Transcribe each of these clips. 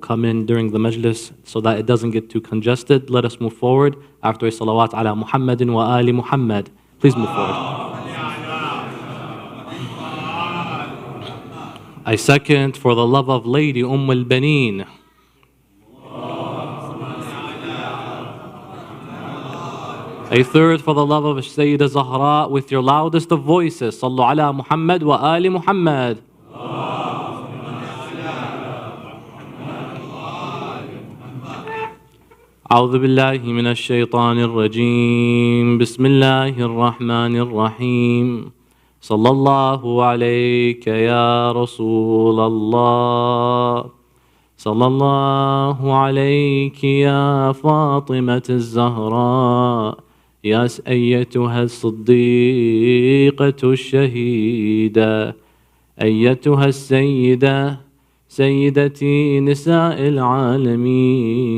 come in during the majlis so that it doesn't get too congested. Let us move forward after a salawat ala Muhammadin wa ali Muhammad. Please move forward. I second for the love of Lady al-Baneen. A third for the love of Sayyidah Zahra with your loudest of voices. Sallu ala Muhammad wa ali Muhammad. أعوذ بالله من الشيطان الرجيم بسم الله الرحمن الرحيم صلى الله عليك يا رسول الله صلى الله عليك يا فاطمة الزهراء يا أيتها الصديقة الشهيدة أيتها السيدة سيدتي نساء العالمين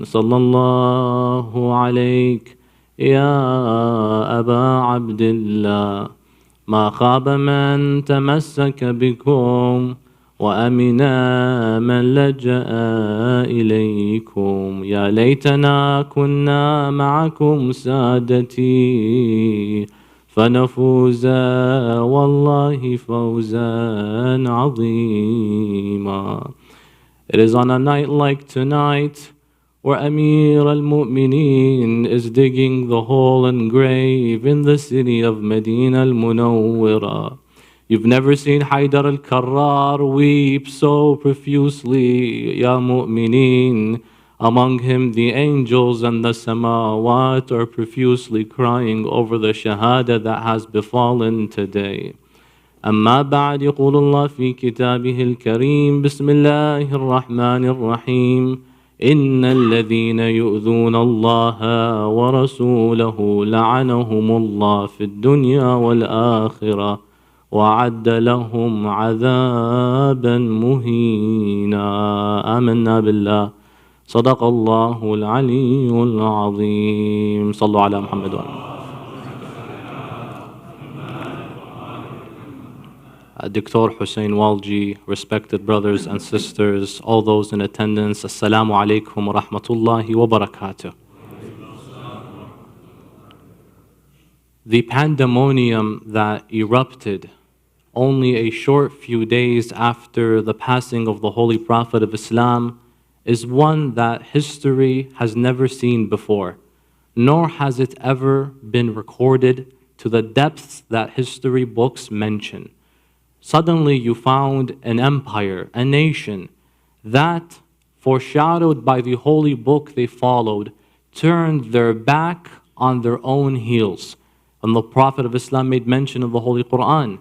صلى الله عليك يا أبا عبد الله ما خاب من تمسك بكم وأمنا من لجأ إليكم يا ليتنا كنا معكم سادتي فنفوز والله فوزا عظيما. It is on a night like tonight where Amir al-Mu'mineen is digging the hole and grave in the city of Medina al-Munawwara. You've never seen Haydar al-Karrar weep so profusely, Ya Mu'mineen. Among him the angels and the samawat are profusely crying over the shahada that has befallen today. أما بعد يقول الله في كتابه الكريم بسم الله الرحمن الرحيم إن الذين يؤذون الله ورسوله لعنهم الله في الدنيا والآخرة وأعد لهم عذابا مهينا. آمنا بالله صدق الله العلي العظيم. صلوا على محمد وآله. Dr. Hussein Walji, respected brothers and sisters, all those in attendance, Assalamu alaikum wa rahmatullahi wa barakatuh. The pandemonium that erupted only a short few days after the passing of the Holy Prophet of Islam is one that history has never seen before, nor has it ever been recorded to the depths that history books mention. Suddenly you found an empire, a nation, that, foreshadowed by the holy book they followed, turned their back on their own heels. And the Prophet of Islam made mention of the Holy Quran.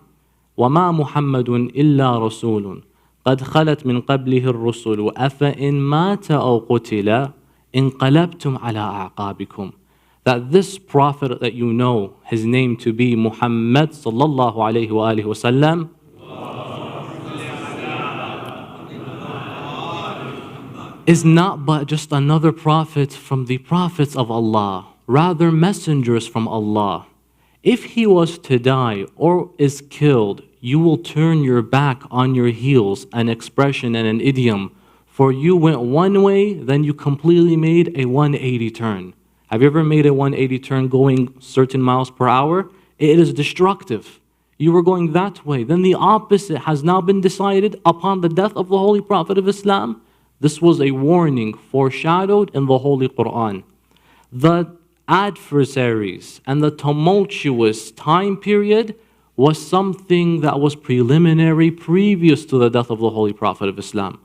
وَمَا مُحَمَّدٌ إِلَّا رَسُولٌ قد خلت من قبله الرسل أفإن مات أو قتل انقلبتم على أعقابكم. That this prophet that you know, his name to be Muhammad sallallahu alayhi wa alihi wasallam, is not but just another prophet from the prophets of Allah, rather messengers from Allah. If he was to die or is killed, you will turn your back on your heels, an expression and an idiom. For you went one way, then you completely made a 180 turn. Have you ever made a 180 turn going certain miles per hour? It is destructive. You were going that way. Then the opposite has now been decided upon the death of the Holy Prophet of Islam. This was a warning foreshadowed in the Holy Quran. The adversaries and the tumultuous time period was something that was preliminary previous to the death of the Holy Prophet of Islam.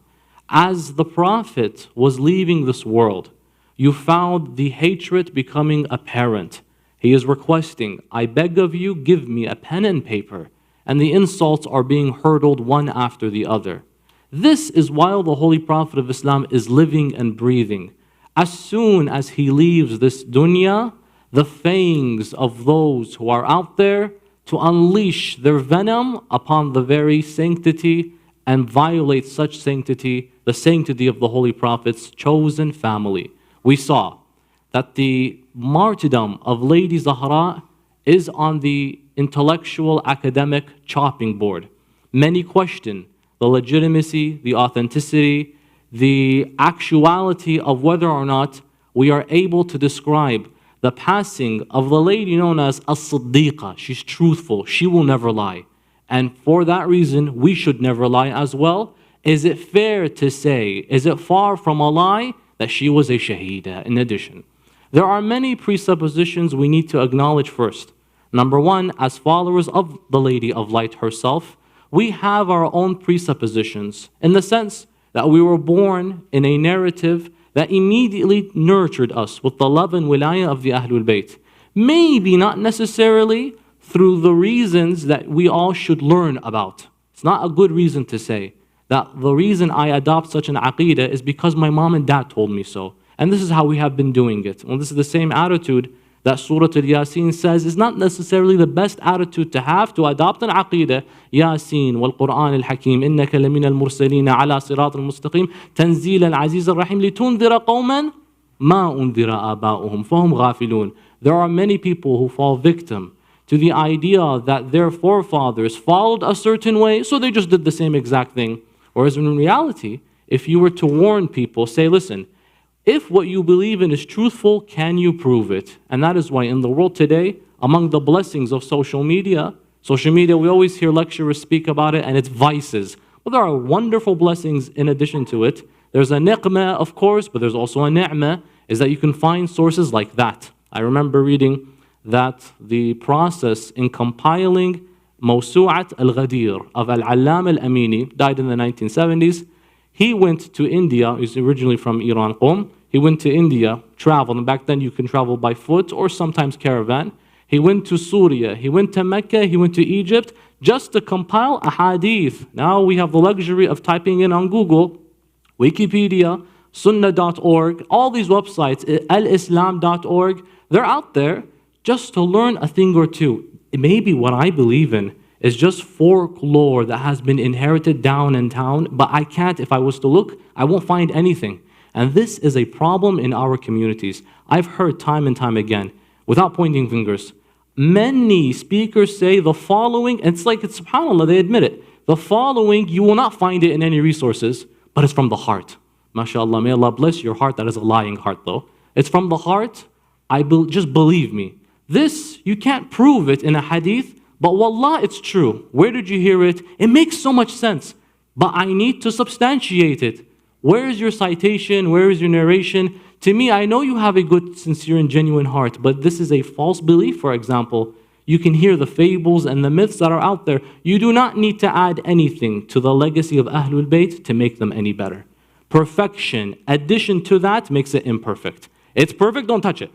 As the Prophet was leaving this world, you found the hatred becoming apparent. He is requesting, I beg of you, give me a pen and paper. And the insults are being hurled one after the other. This is while the Holy Prophet of Islam is living and breathing. As soon as he leaves this dunya, the fangs of those who are out there to unleash their venom upon the very sanctity and violate such sanctity, the sanctity of the Holy Prophet's chosen family. We saw that the martyrdom of Lady Zahra is on the intellectual academic chopping board. Many question the legitimacy, the authenticity, the actuality of whether or not we are able to describe the passing of the lady known as As-Siddiqa. She's truthful, she will never lie. And for that reason, we should never lie as well. Is it fair to say, is it far from a lie that she was a shaheeda in addition? There are many presuppositions we need to acknowledge first. Number one, as followers of the Lady of Light herself, we have our own presuppositions in the sense that we were born in a narrative that immediately nurtured us with the love and wilayah of the Ahlul-bayt. Maybe not necessarily through the reasons that we all should learn about. It's not a good reason to say that the reason I adopt such an aqeedah is because my mom and dad told me so. And this is how we have been doing it. Well, this is the same attitude that Surah Al-Yasin says is not necessarily the best attitude to have to adopt an aqeedah. Yasin wal Quran al-Hakim innaka lamina al-mursalina ala sirat al-mustaqim tanzil al-aziz al-rahim litundhira qawman ma undhira aba'uhum fahum ghafilun. There are many people who fall victim to the idea that their forefathers followed a certain way, so they just did the same exact thing. Whereas in reality, if you were to warn people, say, listen, if what you believe in is truthful, can you prove it? And that is why in the world today, among the blessings of social media, we always hear lecturers speak about it and its vices. Well, there are wonderful blessings in addition to it. There's a ni'mah, of course, but there's also a ni'mah, is that you can find sources like that. I remember reading that the process in compiling Mawsu'at al-Ghadir of Al-Allam al-Amini, died in the 1970s, he went to India. He's originally from Iran, Qom. He went to India, traveled, and back then you can travel by foot or sometimes caravan. He went to Syria, he went to Mecca, he went to Egypt, just to compile a hadith. Now we have the luxury of typing in on Google, Wikipedia, Sunnah.org, all these websites, alislam.org, they're out there just to learn a thing or two. Maybe what I believe in is just folklore that has been inherited down in town, but I can't, if I was to look, I won't find anything. And this is a problem in our communities. I've heard time and time again, without pointing fingers, many speakers say the following, and it's like, it's subhanAllah, they admit it. The following, you will not find it in any resources, but it's from the heart. MashaAllah, may Allah bless your heart. That is a lying heart though. It's from the heart. Just believe me. This, you can't prove it in a hadith, but wallah, it's true. Where did you hear it? It makes so much sense, but I need to substantiate it. Where is your citation? Where is your narration? To me, I know you have a good, sincere, and genuine heart, but this is a false belief, for example. You can hear the fables and the myths that are out there. You do not need to add anything to the legacy of Ahlul Bayt to make them any better. Perfection, addition to that, makes it imperfect. It's perfect, don't touch it.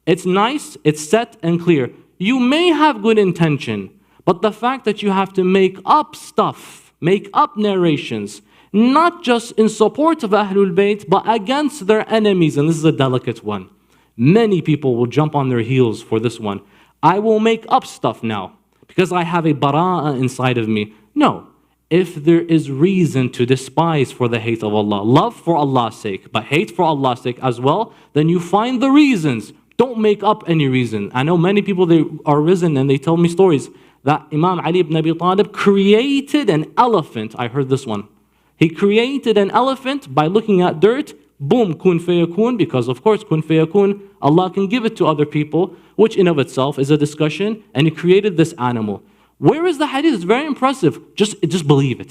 It's nice, it's set and clear. You may have good intention, but the fact that you have to make up stuff, make up narrations, not just in support of Ahlul Bayt, but against their enemies, and this is a delicate one. Many people will jump on their heels for this one. I will make up stuff now, because I have a bara'ah inside of me. No. If there is reason to despise for the hate of Allah, love for Allah's sake, but hate for Allah's sake as well, then you find the reasons. Don't make up any reason. I know many people, they are risen and they tell me stories that Imam Ali ibn Abi Talib created an elephant. I heard this one. He created an elephant by looking at dirt. Boom, kun fayakun, because of course kun fayakun, Allah can give it to other people, which in of itself is a discussion, and He created this animal. Where is the hadith? It's very impressive. Just believe it.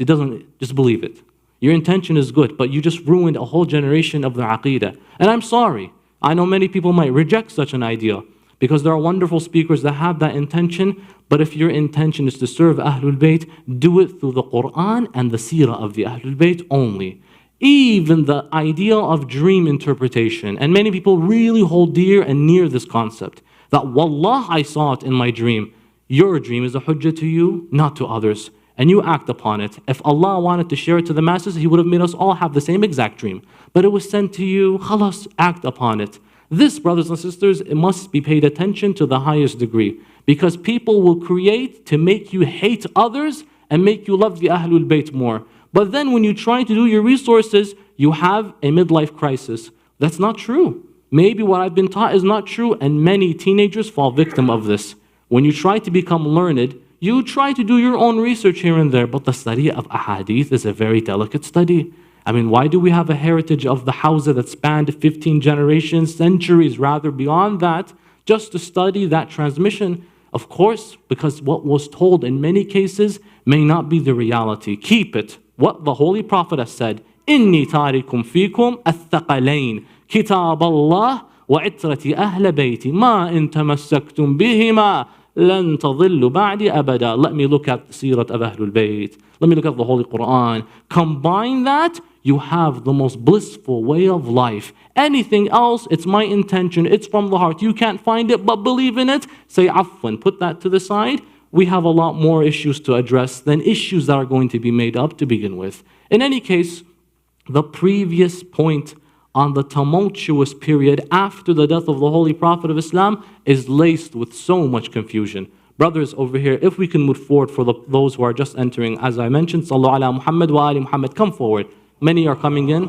Just believe it. Your intention is good, but you just ruined a whole generation of the aqeedah. And I'm sorry. I know many people might reject such an idea because there are wonderful speakers that have that intention, but if your intention is to serve Ahlul Bayt, do it through the Quran and the seerah of the Ahlul Bayt only. Even the idea of dream interpretation, and many people really hold dear and near this concept, that wallah, I saw it in my dream. Your dream is a hujjah to you, not to others, and you act upon it. If Allah wanted to share it to the masses, He would have made us all have the same exact dream. But it was sent to you, khalas, act upon it. This, brothers and sisters, it must be paid attention to the highest degree, because people will create to make you hate others and make you love the Ahlul Bayt more. But then when you try to do your resources, you have a midlife crisis. That's not true. Maybe what I've been taught is not true, and many teenagers fall victim of this. When you try to become learned, you try to do your own research here and there, but the study of ahadith is a very delicate study. I mean, why do we have a heritage of the Hawza that spanned 15 generations, centuries rather beyond that, just to study that transmission? Of course, because what was told in many cases may not be the reality. Keep it. What the Holy Prophet has said, إِنِّي تَارِكُمْ فِيكُمْ الثَّقَلَيْنِ كِتَابَ اللَّهِ وَعِتْرَةِ أَهْلَ بَيْتِ مَا إِن تَمَسَّكْتُمْ بِهِمَا لَن تَضِلُّ بَعْدِ أَبَدًا. Let me look at the Sirat of Ahlul-bayt. Let me look at the Holy Quran. Combine that, you have the most blissful way of life. Anything else, it's my intention, it's from the heart. You can't find it, but believe in it. Say afwan, put that to the side. We have a lot more issues to address than issues that are going to be made up to begin with. In any case, the previous point on the tumultuous period after the death of the Holy Prophet of Islam is laced with so much confusion. Brothers over here, if we can move forward for those who are just entering, as I mentioned, Sallu ala Muhammad wa ali Muhammad, come forward. Many are coming in.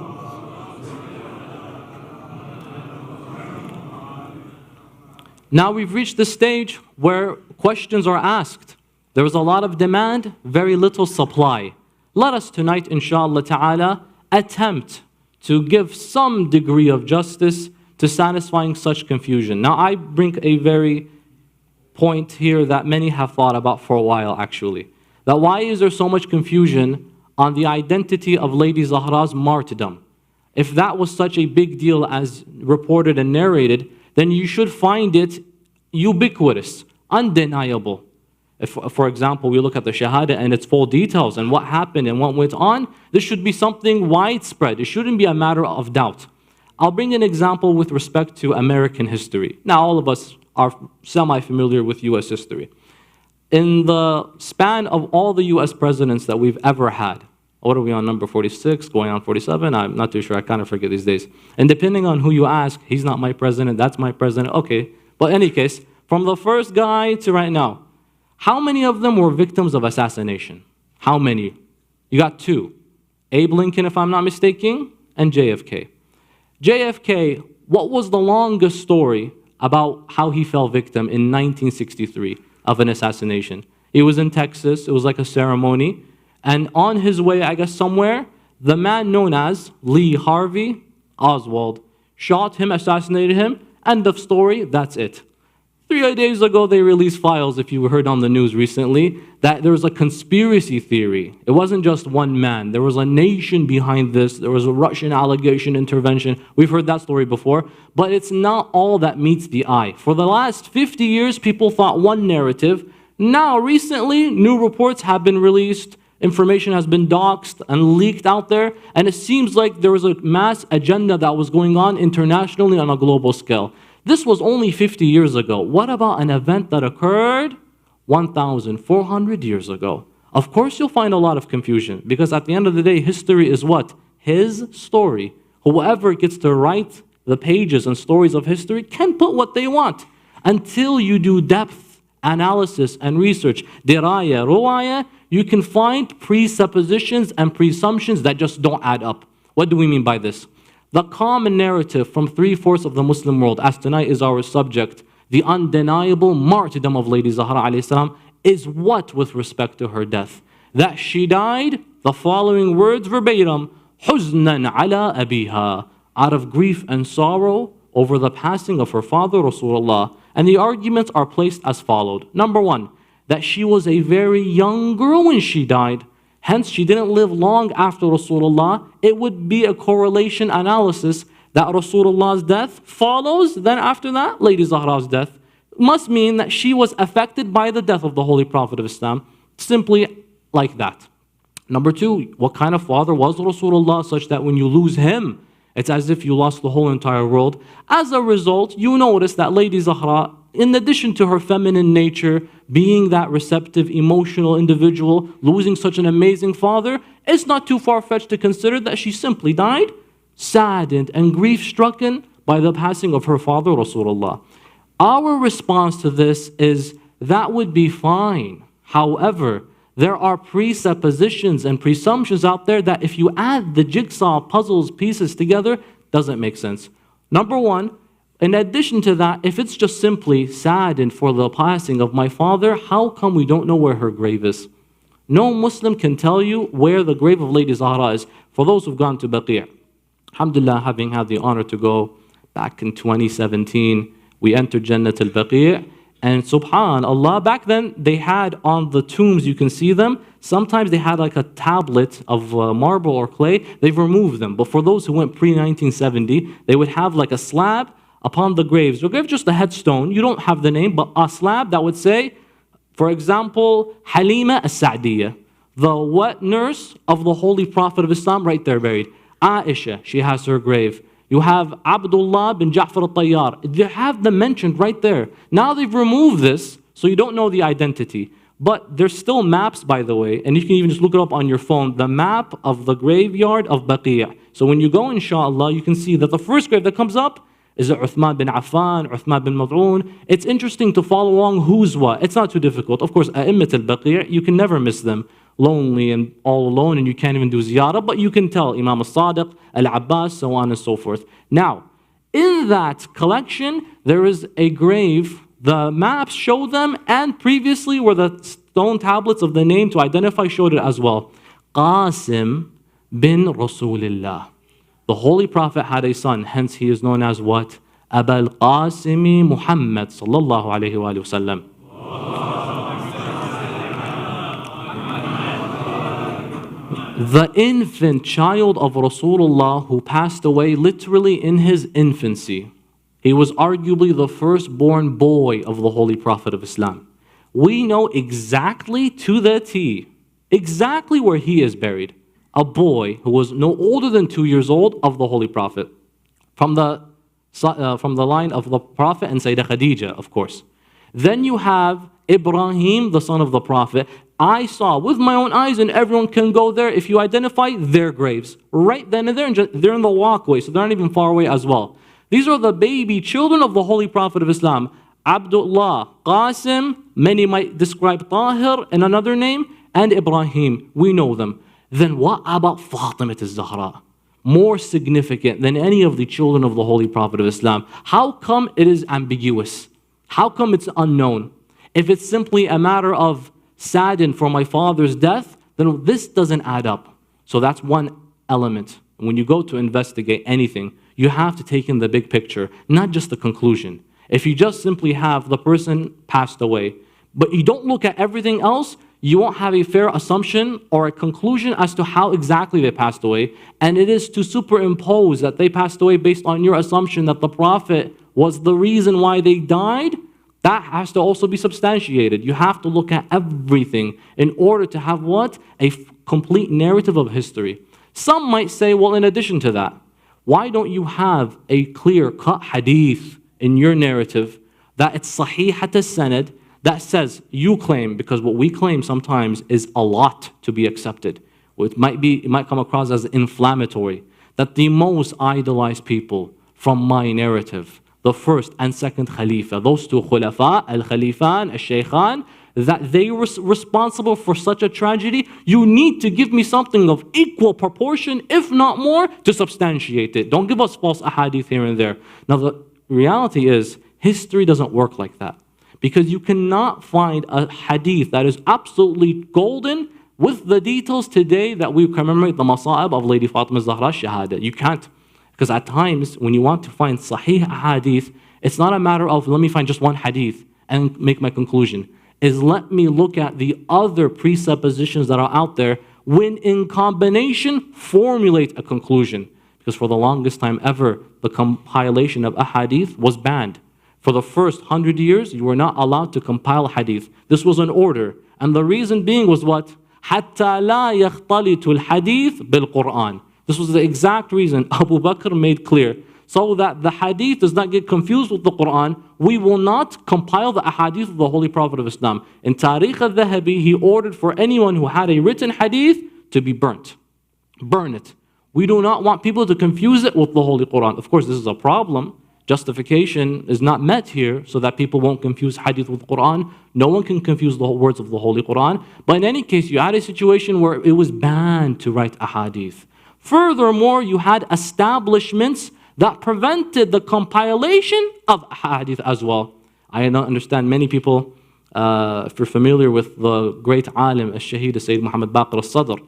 Now we've reached the stage where questions are asked. There is a lot of demand, very little supply. Let us tonight, inshallah ta'ala, attempt to give some degree of justice to satisfying such confusion. Now I bring a very point here that many have thought about for a while actually. That why is there so much confusion on the identity of Lady Zahra's martyrdom? If that was such a big deal as reported and narrated, then you should find it ubiquitous, undeniable. If, for example, we look at the Shahada and its full details and what happened and what went on, this should be something widespread. It shouldn't be a matter of doubt. I'll bring an example with respect to American history. Now, all of us are semi-familiar with U.S. history. In the span of all the U.S. presidents that we've ever had, what are we on, number 46, going on 47? I'm not too sure, I kind of forget these days. And depending on who you ask, he's not my president, that's my president, okay. But in any case, from the first guy to right now, how many of them were victims of assassination? How many? You got two. Abe Lincoln, if I'm not mistaken, and JFK. JFK, what was the longest story about how he fell victim in 1963 of an assassination? He was in Texas, it was like a ceremony, and on his way, I guess somewhere, the man known as Lee Harvey Oswald shot him, assassinated him, end of story, that's it. 3 days ago, they released files, if you heard on the news recently, that there was a conspiracy theory. It wasn't just one man. There was a nation behind this. There was a Russian allegation intervention. We've heard that story before. But it's not all that meets the eye. For the last 50 years, people thought one narrative. Now, recently, new reports have been released. Information has been doxed and leaked out there. And it seems like there was a mass agenda that was going on internationally on a global scale. This was only 50 years ago. What about an event that occurred 1,400 years ago? Of course you'll find a lot of confusion, because at the end of the day, history is what? His story. Whoever gets to write the pages and stories of history can put what they want. Until you do depth analysis and research, diraya, ruwaya, you can find presuppositions and presumptions that just don't add up. What do we mean by this? The common narrative from 3/4 of the Muslim world, as tonight is our subject, the undeniable martyrdom of Lady Zahra alayhi salam, is what with respect to her death? That she died, the following words verbatim, حُزْنًا عَلَىٰ أَبِيهَا, out of grief and sorrow over the passing of her father Rasulullah. And the arguments are placed as followed. Number one, that she was a very young girl when she died. Hence, she didn't live long after Rasulullah. It would be a correlation analysis that Rasulullah's death follows, then after that, Lady Zahra's death. Must mean that she was affected by the death of the Holy Prophet of Islam, simply like that. Number two, what kind of father was Rasulullah such that when you lose him, it's as if you lost the whole entire world. As a result, you notice that Lady Zahra, in addition to her feminine nature, being that receptive, emotional individual, losing such an amazing father, it's not too far-fetched to consider that she simply died, saddened and grief-stricken by the passing of her father, Rasulullah. Our response to this is, that would be fine. However, there are presuppositions and presumptions out there that if you add the jigsaw puzzles pieces together, doesn't make sense. Number one, in addition to that, if it's just simply saddened for the passing of my father, how come we don't know where her grave is? No Muslim can tell you where the grave of Lady Zahra is. For those who've gone to Baqi', alhamdulillah, having had the honor to go back in 2017, we entered Jannat al-Baqi', and subhanallah, back then they had on the tombs, you can see them, sometimes they had like a tablet of marble or clay. They've removed them, but for those who went pre-1970, they would have like a slab upon the graves. The grave, just a headstone, you don't have the name, but a slab that would say, for example, Halima as-Sa'diyah, the wet nurse of the Holy Prophet of Islam, right there buried. Aisha, she has her grave. You have Abdullah bin Ja'far al-Tayyar. They have them mentioned right there. Now they've removed this, so you don't know the identity. But there's still maps, by the way, and you can even just look it up on your phone, the map of the graveyard of Baqi'. So when you go, inshallah, you can see that the first grave that comes up is it Uthman bin Affan, Uthman bin Mad'un. It's interesting to follow along who's what. It's not too difficult. Of course, A'immat al-Baqi', you can never miss them. Lonely and all alone, and you can't even do ziyarah, but you can tell Imam al-Sadiq, al-Abbas, so on and so forth. Now, in that collection, there is a grave. The maps show them, and previously were the stone tablets of the name to identify showed it as well. Qasim bin Rasulillah. The Holy Prophet had a son, hence he is known as what? Abul Qasimi Muhammad sallallahu alayhi wa sallam. The infant child of Rasulullah who passed away literally in his infancy. He was arguably the firstborn boy of the Holy Prophet of Islam. We know exactly to the T, exactly where he is buried. A boy who was no older than 2 years old of the Holy Prophet. From the line of the Prophet and Sayyidah Khadija, of course. Then you have Ibrahim, the son of the Prophet. I saw with my own eyes, and everyone can go there if you identify their graves. Right then and there, they're in the walkway, so they're not even far away as well. These are the baby children of the Holy Prophet of Islam. Abdullah, Qasim, many might describe Tahir in another name, and Ibrahim. We know them. Then what about Fatima al-Zahra? More significant than any of the children of the Holy Prophet of Islam. How come it is ambiguous? How come it's unknown? If it's simply a matter of saddened for my father's death, then this doesn't add up. So that's one element. When you go to investigate anything, you have to take in the big picture, not just the conclusion. If you just simply have the person passed away, but you don't look at everything else, you won't have a fair assumption or a conclusion as to how exactly they passed away. And it is to superimpose that they passed away based on your assumption that the Prophet was the reason why they died. That has to also be substantiated. You have to look at everything in order to have what? A complete narrative of history. Some might say, well, in addition to that, why don't you have a clear-cut hadith in your narrative that it's sahihat as-sanad that says, you claim, because what we claim sometimes is a lot to be accepted. It might come across as inflammatory, that the most idolized people from my narrative, the first and second Khalifa, those two Khulafa, Al-Khalifan, Al-Shaykhan, that they were responsible for such a tragedy, you need to give me something of equal proportion, if not more, to substantiate it. Don't give us false ahadith here and there. Now the reality is, history doesn't work like that. Because you cannot find a hadith that is absolutely golden with the details today that we commemorate the masa'ib of Lady Fatima Zahra Shahada. You can't. Because at times, when you want to find sahih hadith, it's not a matter of, let me find just one hadith and make my conclusion. Is let me look at the other presuppositions that are out there, when in combination, formulate a conclusion. Because for the longest time ever, the compilation of ahadith was banned. For the first 100 years, you were not allowed to compile hadith. This was an order. And the reason being was what? حَتَّى لَا يَخْتَلِطُ الْحَدِيث بِالْقُرْآنِ. This was the exact reason Abubakr made clear. So that the hadith does not get confused with the Quran, we will not compile the ahadith of the Holy Prophet of Islam. In Tariq al-Dhahabi, he ordered for anyone who had a written hadith to be burnt. Burn it. We do not want people to confuse it with the Holy Quran. Of course, this is a problem. Justification is not met here so that people won't confuse hadith with Quran. No one can confuse the words of the Holy Quran. But in any case, you had a situation where it was banned to write ahadith. Furthermore, you had establishments that prevented the compilation of ahadith as well. I don't understand many people, if you're familiar with the great alim, al-Shaheed Sayyid Muhammad Baqir al-Sadr,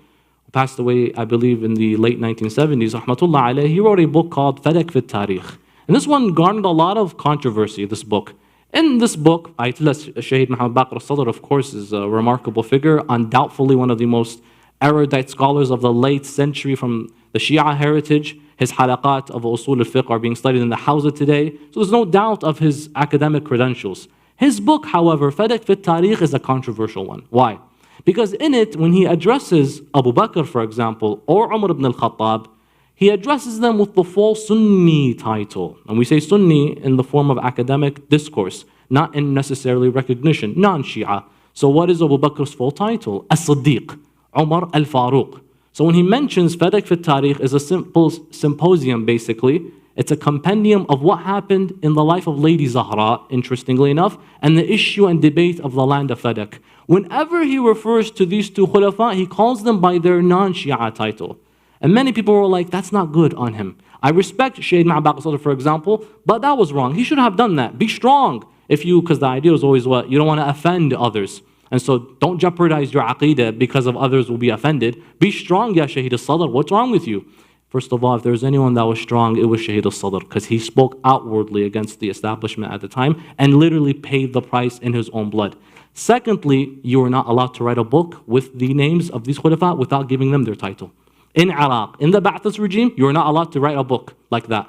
passed away, I believe, in the late 1970s, rahmatullah alayhi, he wrote a book called Fadak fi Tarikh. And this one garnered a lot of controversy, this book. In this book, Ayatollah Shaheed Muhammad Baqir al-Sadr, of course, is a remarkable figure, undoubtedly one of the most erudite scholars of the late century from the Shia heritage. His halaqat of usul al-fiqh are being studied in the Hawza today. So there's no doubt of his academic credentials. His book, however, Fadak fi Tarikh, is a controversial one. Why? Because in it, when he addresses Abu Bakr, for example, or Umar ibn al-Khattab, he addresses them with the full Sunni title. And we say Sunni in the form of academic discourse, not in necessarily recognition, non-Shia. So what is Abu Bakr's full title? As-Siddiq, Umar al-Faruq. So when he mentions Fadak fi Tarikh is a simple symposium, basically. It's a compendium of what happened in the life of Lady Zahra, interestingly enough, and the issue and debate of the land of Fadak. Whenever he refers to these two khulafa, he calls them by their non-Shia title. And many people were like, that's not good on him. I respect Shaheed Muhammad Baqir al-Sadr, for example, but that was wrong. He should have done that. Be strong. Because the idea is always what? You don't want to offend others. And so don't jeopardize your aqeedah because of others will be offended. Be strong, ya Shaheed al-Sadr. What's wrong with you? First of all, if there was anyone that was strong, it was Shaheed al-Sadr, because he spoke outwardly against the establishment at the time and literally paid the price in his own blood. Secondly, you are not allowed to write a book with the names of these khulafa without giving them their title. In Iraq, in the Ba'athist regime, you are not allowed to write a book like that.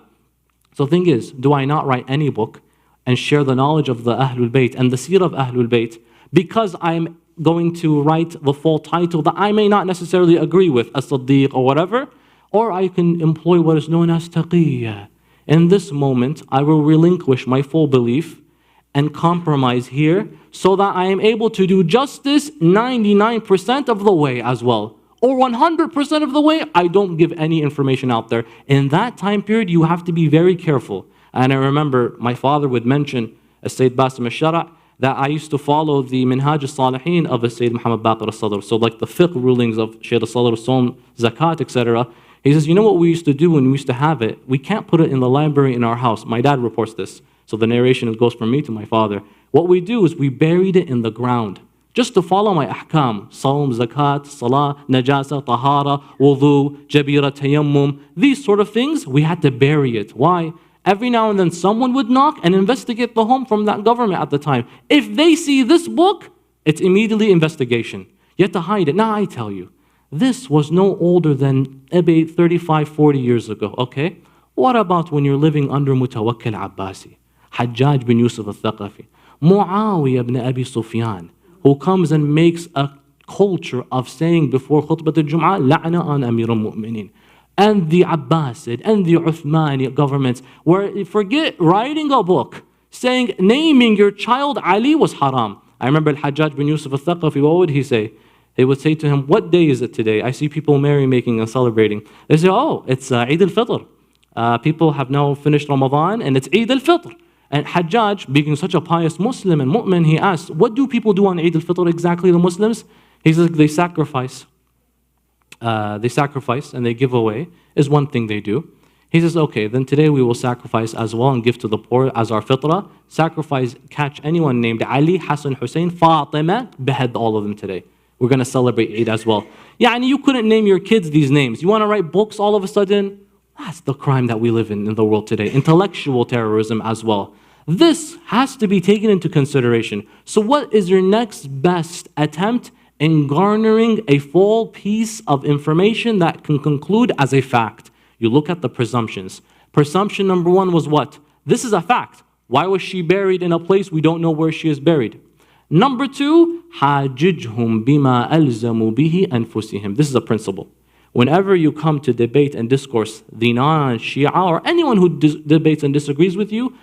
So the thing is, do I not write any book and share the knowledge of the Ahlul-bayt and the seerah of Ahlul-bayt because I'm going to write the full title that I may not necessarily agree with, as-Siddiq or whatever, or I can employ what is known as taqiyya. In this moment, I will relinquish my full belief and compromise here so that I am able to do justice 99% of the way as well. Or 100% of the way, I don't give any information out there. In that time period, you have to be very careful. And I remember my father would mention, Sayyid Basim al-Shara', that I used to follow the Minhaj al-Salihin of Sayyid Muhammad Baqir al-Sadr. So like the fiqh rulings of Shaykh al-Sadr, Som, Zakat, etc. He says, you know what we used to do when we used to have it? We can't put it in the library in our house. My dad reports this. So the narration goes from me to my father. What we do is we buried it in the ground. Just to follow my ahkam, Sawm, Zakat, Salah, Najasa, Tahara, Wudu, Jabira, Tayammum, these sort of things, we had to bury it. Why? Every now and then someone would knock and investigate the home from that government at the time. If they see this book, it's immediately investigation. You have to hide it. Now I tell you, this was no older than maybe 35, 40 years ago, okay? What about when you're living under Mutawakkil Abbasi, Hajjaj bin Yusuf al-Thaqafi, Muawiyah ibn Abi Sufyan, who comes and makes a culture of saying before khutbah al-Jum'ah, la'na on Amir al-Mu'minin. And the Abbasid and the Uthmani governments, where forget writing a book, saying, naming your child Ali was haram. I remember Al-Hajjaj bin Yusuf al-Thaqafi, what would he say? They would say to him, what day is it today? I see people merrymaking and celebrating. They say, oh, it's Eid al-Fitr. People have now finished Ramadan and it's Eid al-Fitr. And Hajjaj, being such a pious Muslim and mu'min, he asked, what do people do on Eid al-Fitr exactly, the Muslims? He says, they sacrifice. And they give away, is one thing they do. He says, okay, then today we will sacrifice as well and give to the poor as our fitrah. Sacrifice, catch anyone named Ali, Hassan, Hussein, Fatema, behead all of them today. We're going to celebrate Eid as well. Yeah, and you couldn't name your kids these names. You want to write books all of a sudden? That's the crime that we live in the world today. Intellectual terrorism as well. This has to be taken into consideration. So what is your next best attempt in garnering a full piece of information that can conclude as a fact? You look at the presumptions. Presumption number one was what? This is a fact. Why was she buried in a place we don't know where she is buried? Number two, حَاجِجْهُمْ بِمَا أَلْزَمُوا بِهِ أَنفُسِهِمْ. This is a principle. Whenever you come to debate and discourse, the non-Shia or anyone who debates and disagrees with you,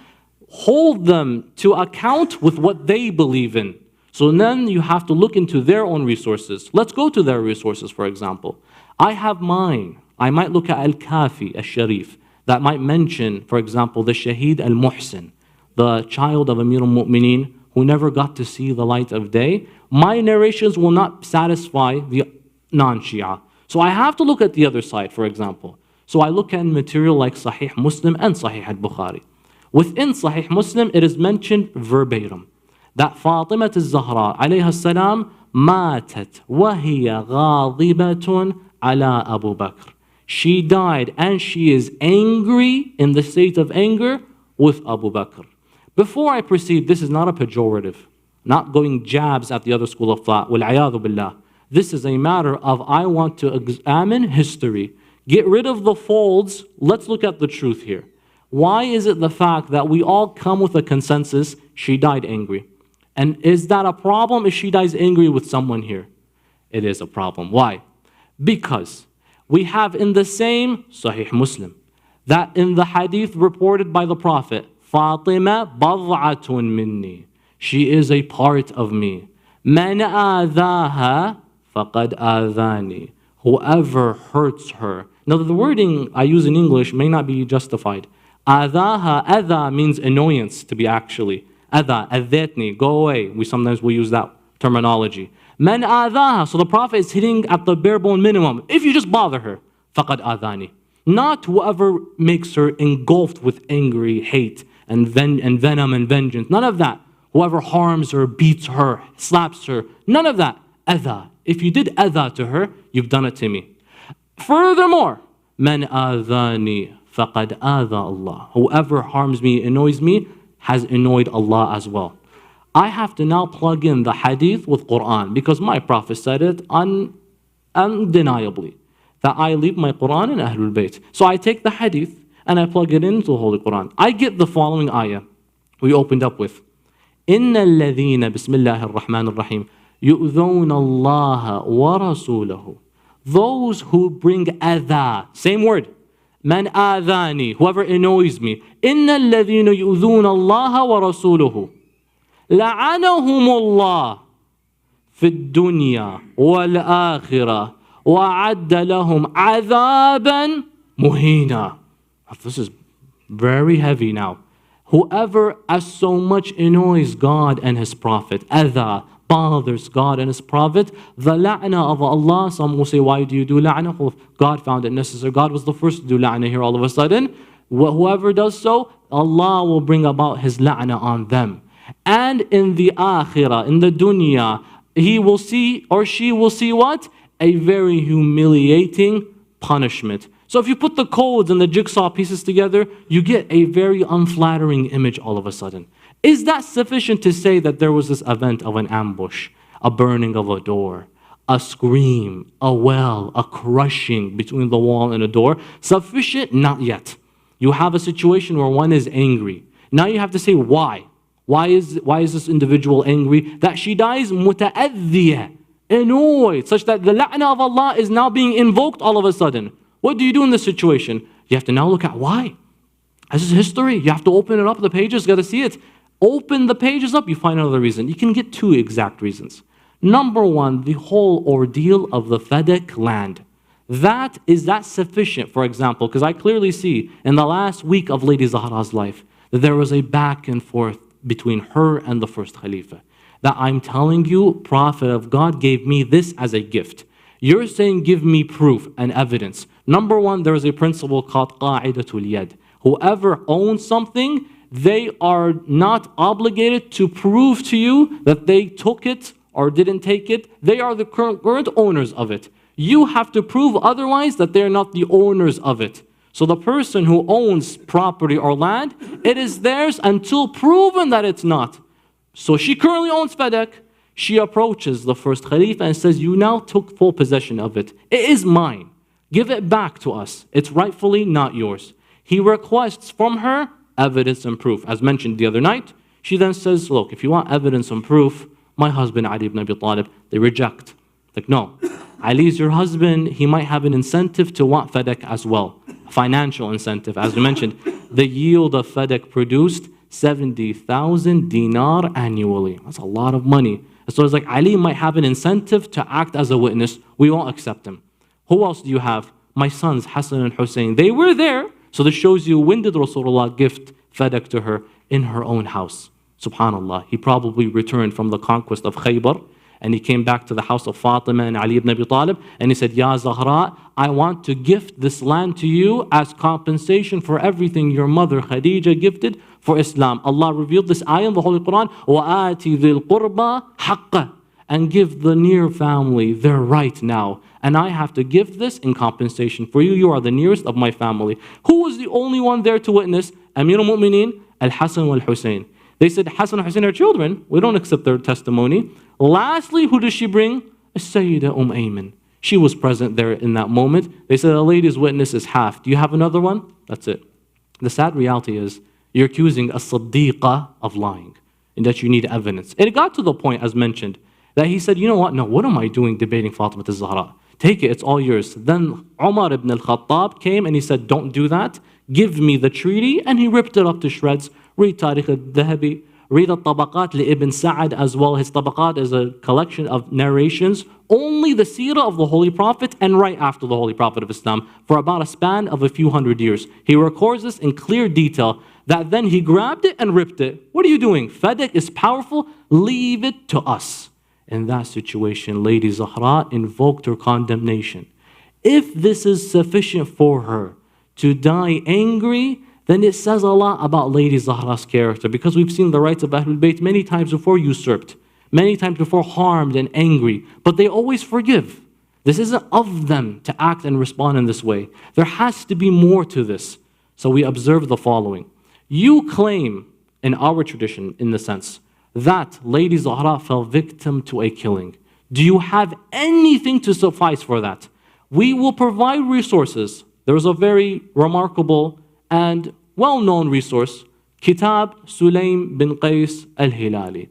hold them to account with what they believe in. So then you have to look into their own resources. Let's go to their resources, for example. I have mine. I might look at Al-Kafi, Al-Sharif, that might mention, for example, the Shaheed Al-Muhsin, the child of Amir al-Mu'mineen, who never got to see the light of day. My narrations will not satisfy the non-Shia. So I have to look at the other side, for example. So I look at material like Sahih Muslim and Sahih al-Bukhari. Within Sahih Muslim, it is mentioned verbatim that Fatima al-Zahra alayha salam matat wa hiya ghadibatun ala Abu Bakr. She died and she is angry, in the state of anger, with Abu Bakr. Before I proceed, this is not a pejorative, not going jabs at the other school of thought. Wal-'iyadhu billah. This is a matter of I want to examine history. Get rid of the folds. Let's look at the truth here. Why is it the fact that we all come with a consensus, she died angry? And is that a problem if she dies angry with someone here? It is a problem. Why? Because we have in the same Sahih Muslim that in the hadith reported by the Prophet, Fatima bad'atun minni. She is a part of me. Man adhaha faqad adhani. Whoever hurts her. Now the wording I use in English may not be justified. Adhaha, adha means annoyance to be actually. Adha, adhetni, go away. Sometimes we use that terminology. Man adhaha, so the Prophet is hitting at the bare bone minimum. If you just bother her, faqad adhani. Not whoever makes her engulfed with angry hate and venom and vengeance. None of that. Whoever harms her, beats her, slaps her. None of that. Adha. If you did adha to her, you've done it to me. Furthermore, man adhani faqad adha Allah. Whoever harms me, annoys me, has annoyed Allah as well. I have to now plug in the hadith with Quran because my Prophet said it undeniably that I leave my Quran in Ahlul-bayt. So I take the hadith and I plug it into the Holy Quran. I get the following ayah we opened up with. إِنَّ الَّذِينَ بِسْمِ اللَّهِ الرَّحْمَنِ الرَّحِيمِ يُؤْذَوْنَ اللَّهَ وَرَسُولَهُ. Those who bring adha, same word, man adhani, whoever annoys me. إِنَّ الَّذِينَ يُؤْذُونَ اللَّهَ وَرَسُولَهُ لَعَنَهُمُ اللَّهُ فِي الدُّنْيَا وَالْآخِرَةِ وَعَدَّ لَهُمْ عَذَابًا مُهِينًا. This is very heavy now. Whoever as so much annoys God and His Prophet, adha, bothers God and His Prophet, the la'na of Allah. Some will say, why do you do la'na? Well, God found it necessary. God was the first to do la'na here all of a sudden. Whoever does so, Allah will bring about His la'na on them. And in the akhirah, in the dunya, he will see or she will see what? A very humiliating punishment. So if you put the codes and the jigsaw pieces together, you get a very unflattering image all of a sudden. Is that sufficient to say that there was this event of an ambush, a burning of a door, a scream, a well, a crushing between the wall and a door? Sufficient? Not yet. You have a situation where one is angry. Now you have to say why. Why is this individual angry? That she dies muta'adhiya, annoyed, such that the la'na of Allah is now being invoked all of a sudden. What do you do in this situation? You have to now look at why. This is history. You have to open it up, the pages, you got to see it. Open the pages up, you find another reason. You can get two exact reasons. Number one, the whole ordeal of the Fadak land. Is that sufficient, for example? Because I clearly see in the last week of Lady Zahra's life that there was a back and forth between her and the first Khalifa. That I'm telling you, Prophet of God gave me this as a gift. You're saying give me proof and evidence. Number one, there is a principle called qa'idatul yad. Whoever owns something, they are not obligated to prove to you that they took it or didn't take it. They are the current owners of it. You have to prove otherwise that they're not the owners of it. So the person who owns property or land, it is theirs until proven that it's not. So she currently owns Fadak. She approaches the first Khalifa and says, you now took full possession of it. It is mine. Give it back to us. It's rightfully not yours. He requests from her evidence and proof. As mentioned the other night, she then says, look, if you want evidence and proof, my husband Ali ibn Abi Talib, they reject. Like, no, Ali's your husband. He might have an incentive to want Fadak as well. A financial incentive. As we mentioned, the yield of Fadak produced 70,000 dinar annually. That's a lot of money. So it's like Ali might have an incentive to act as a witness. We won't accept him. Who else do you have? My sons, Hassan and Hussein. They were there. So this shows you, when did Rasulullah gift Fadak to her? In her own house. Subhanallah. He probably returned from the conquest of Khaybar, and he came back to the house of Fatima and Ali ibn Abi Talib, and he said, Ya Zahra, I want to gift this land to you as compensation for everything your mother Khadija gifted for Islam. Allah revealed this ayah in the Holy Quran, وَآتِ ذِي الْقُرْبَى حَقَّ, and give the near family their right now. and I have to give this in compensation for you. You are the nearest of my family. Who was the only one there to witness? Amir al-Mu'mineen, al-Hassan wal-Hussein. They said, Hassan and Hussein are children. We don't accept their testimony. Lastly, who does she bring? Sayyida Ayman. She was present there in that moment. They said, a lady's witness is half. Do you have another one? That's it. The sad reality is, you're accusing a Siddiqah of lying, and that you need evidence. And it got to the point, as mentioned, that he said, you know what? No, what am I doing debating Fatima al-Zahra? Take it, it's all yours. Then Umar ibn al-Khattab came and he said, don't do that. Give me the treaty. And he ripped it up to shreds. Read Tariq al-Dhahabi. Read al-Tabaqat li-Ibn Sa'ad as well. His Tabaqat is a collection of narrations, only the seerah of the Holy Prophet and right after the Holy Prophet of Islam, for about a span of a few hundred years. He records this in clear detail, that then he grabbed it and ripped it. What are you doing? Fadak is powerful. Leave it to us. In that situation, Lady Zahra invoked her condemnation. If this is sufficient for her to die angry, then it says a lot about Lady Zahra's character, because we've seen the rights of Ahlul-bayt many times before usurped, many times before harmed and angry, but they always forgive. This isn't of them to act and respond in this way. There has to be more to this. So we observe the following. You claim, in our tradition, in the sense, that Lady Zahra fell victim to a killing. Do you have anything to suffice for that? We will provide resources. There is a very remarkable and well-known resource, Kitab Sulaym bin Qays al-Hilali.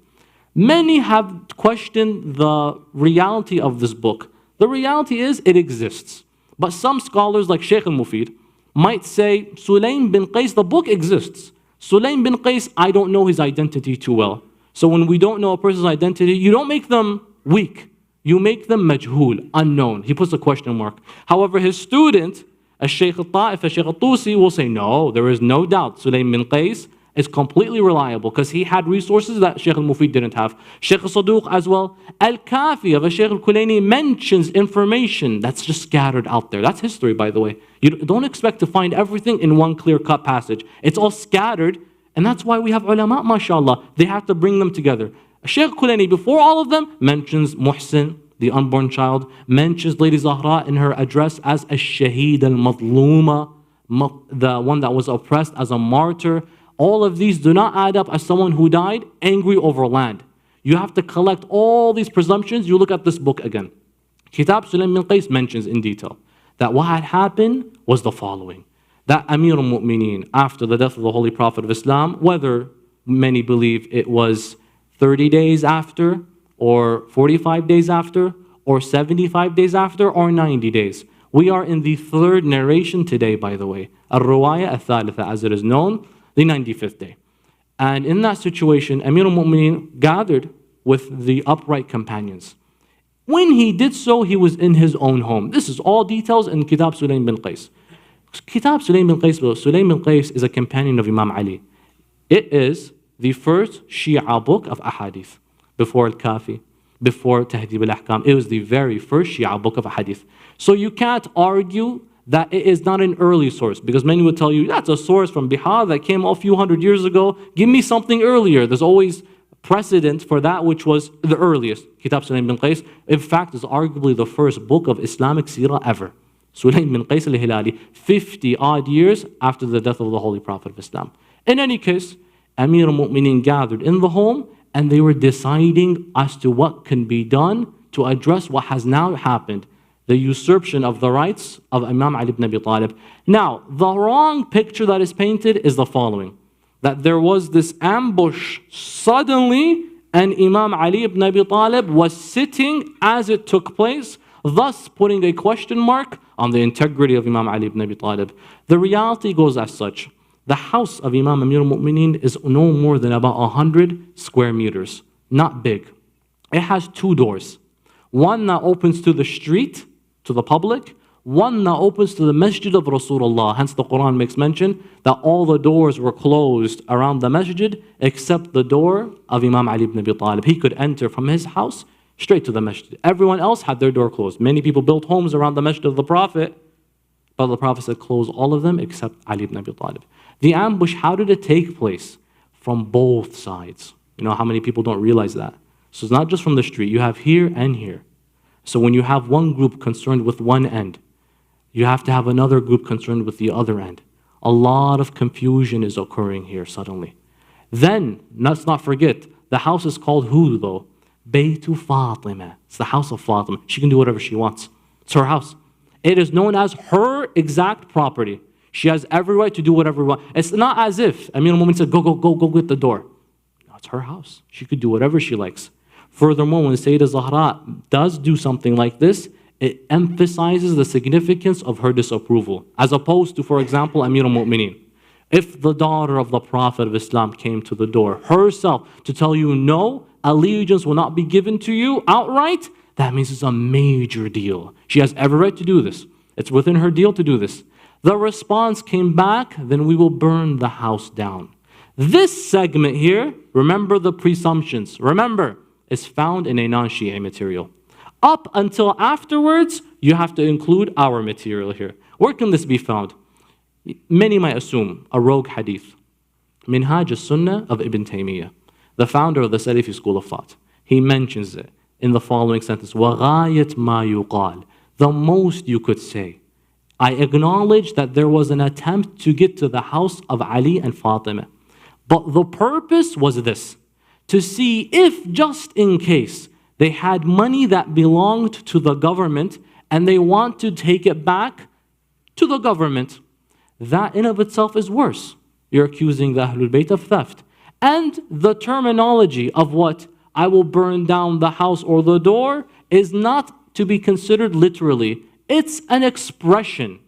Many have questioned the reality of this book. The reality is it exists. But some scholars like Shaykh al-Mufid might say, Sulaym bin Qays, the book exists. Sulaym bin Qays, I don't know his identity too well. So when we don't know a person's identity, you don't make them weak. You make them majhul, unknown. He puts a question mark. However, his student, Shaykh al-Ta'if, Shaykh al-Tusi, will say, no, there is no doubt. Sulaym bin Qays is completely reliable because he had resources that Shaykh al-Mufid didn't have. Shaykh al-Saduq as well. Al-Kafi of Shaykh al-Kulayni mentions information that's just scattered out there. That's history, by the way. You don't expect to find everything in one clear-cut passage. It's all scattered, and that's why we have ulama, mashallah. They have to bring them together. Shaykh al-Kulayni, before all of them, mentions Muhsin, the unborn child, mentions Lady Zahra in her address as a shaheed al-madluma, the one that was oppressed, as a martyr. All of these do not add up as someone who died angry over land. You have to collect all these presumptions. You look at this book again. Kitab Sulaym bin Qays mentions in detail that what had happened was the following. That Amir al-Mu'mineen, after the death of the Holy Prophet of Islam, whether many believe it was 30 days after, or 45 days after, or 75 days after, or 90 days. We are in the third narration today, by the way. Al-Ruwaya al-Thalitha, as it is known, the 95th day. And in that situation, Amir al-Mu'mineen gathered with the upright companions. When he did so, he was in his own home. This is all details in Kitab Sulaym bin Qays. Kitab Sulaym bin Qays, Sulaym bin Qays is a companion of Imam Ali. It is the first Shia book of Ahadith, before Al-Kafi, before Tahdhib al-Ahkam. It was the very first Shia book of Ahadith. So you can't argue that it is not an early source, because many would tell you, that's a source from Bihar that came a few hundred years ago. Give me something earlier. There's always precedent for that which was the earliest. Kitab Sulaym bin Qays, in fact, is arguably the first book of Islamic seerah ever. Sulaym bin Qays al-Hilali, 50 odd years after the death of the Holy Prophet of Islam. In any case, Amir al-Mu'mineen gathered in the home, and they were deciding as to what can be done to address what has now happened, the usurpation of the rights of Imam Ali ibn Abi Talib. Now, the wrong picture that is painted is the following, that there was this ambush suddenly, and Imam Ali ibn Abi Talib was sitting as it took place, thus putting a question mark on the integrity of Imam Ali ibn Abi Talib. The reality goes as such. The house of Imam Amir al-Mu'mineen is no more than about 100 square meters, not big. It has two doors. One that opens to the street, to the public, one that opens to the masjid of Rasulullah. Hence the Quran makes mention that all the doors were closed around the masjid except the door of Imam Ali ibn Abi Talib. He could enter from his house straight to the masjid. Everyone else had their door closed. Many people built homes around the masjid of the Prophet, but the Prophet said close all of them except Ali ibn Abi Talib. The ambush, how did it take place? From both sides. You know how many people don't realize that? So it's not just from the street. You have here and here. So when you have one group concerned with one end, you have to have another group concerned with the other end. A lot of confusion is occurring here suddenly. Then, let's not forget, the house is called who though? Baytu Fatima. It's the house of Fatima. She can do whatever she wants. It's her house. It is known as her exact property. She has every right to do whatever she wants. It's not as if Amir al-Mu'minin said, go get the door. No, it's her house. She could do whatever she likes. Furthermore, when Sayyidah Zahra does do something like this, it emphasizes the significance of her disapproval, as opposed to, for example, Amir al-Mu'minin. If the daughter of the Prophet of Islam came to the door herself to tell you, no, allegiance will not be given to you outright, that means it's a major deal. She has every right to do this. It's within her deal to do this. The response came back, then we will burn the house down. This segment here, remember the presumptions, remember, is found in a non-Shia material. Up until afterwards, you have to include our material here. Where can this be found? Many might assume a rogue hadith. Minhaj al-Sunnah of Ibn Taymiyyah, the founder of the Salafi school of thought. He mentions it in the following sentence, وَغَايَةْ مَا يُقَالْ. The most you could say. I acknowledge that there was an attempt to get to the house of Ali and Fatima. But the purpose was this, to see if just in case they had money that belonged to the government and they want to take it back to the government. That in of itself is worse. You're accusing the Ahlul-bayt of theft. And the terminology of what I will burn down the house or the door is not to be considered literally. It's an expression.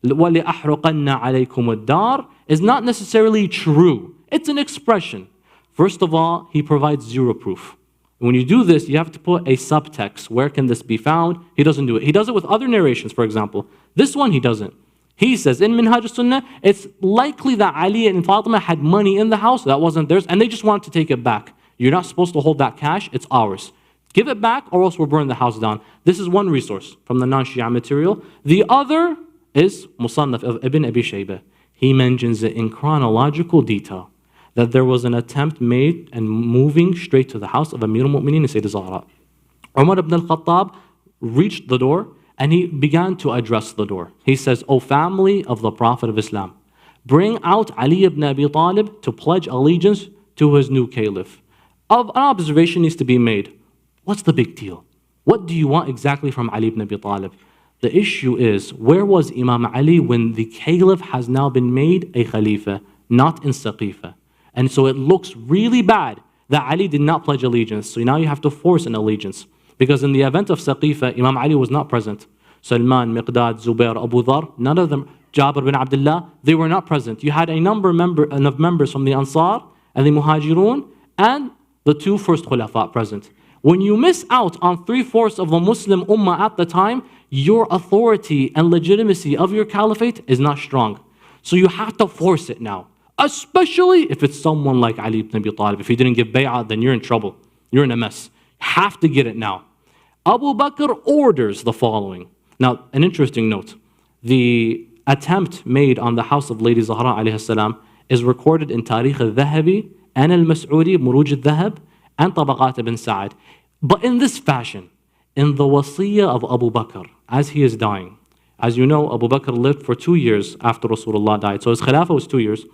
وَلِأَحْرُقَنَّ عَلَيْكُمُ الدَّارِ is not necessarily true. It's an expression. First of all, he provides zero proof. When you do this, you have to put a subtext. Where can this be found? He doesn't do it. He does it with other narrations, for example. This one, he doesn't. He says, in Minhaj al-Sunnah, it's likely that Ali and Fatima had money in the house that wasn't theirs, and they just wanted to take it back. You're not supposed to hold that cash. It's ours. Give it back, or else we'll burn the house down. This is one resource from the non-Shia material. The other is Musannaf of Ibn Abi Shaybah. He mentions it in chronological detail, that there was an attempt made and moving straight to the house of Amir al-Mu'minin and Sayyidah Zahra. Umar ibn al-Khattab reached the door and he began to address the door. He says, O family of the Prophet of Islam, bring out Ali ibn Abi Talib to pledge allegiance to his new caliph. An observation needs to be made. What's the big deal? What do you want exactly from Ali ibn Abi Talib? The issue is, where was Imam Ali when the caliph has now been made a khalifa, not in Saqifa? And so it looks really bad that Ali did not pledge allegiance. So now you have to force an allegiance. Because in the event of Saqifa, Imam Ali was not present. Salman, Miqdad, Zubair, Abu Dhar, none of them, Jabir bin Abdullah, they were not present. You had a number of members from the Ansar and the Muhajirun and the two first Khulafa present. When you miss out on 3/4 of the Muslim Ummah at the time, your authority and legitimacy of your caliphate is not strong. So you have to force it now. Especially if it's someone like Ali ibn Abi Talib. If he didn't give bay'ah, then you're in trouble. You're in a mess. Have to get it now. Abu Bakr orders the following. Now, an interesting note. The attempt made on the house of Lady Zahra alayhi salam is recorded in Tarikh al-Dhahabi and al-Mas'udi, Muruj al-Dhahab, and Tabaqat ibn Sa'ad. But in this fashion, in the wasiyah of Abu Bakr, as he is dying. As you know, Abu Bakr lived for 2 years after Rasulullah died. So his khilafah was 2 years.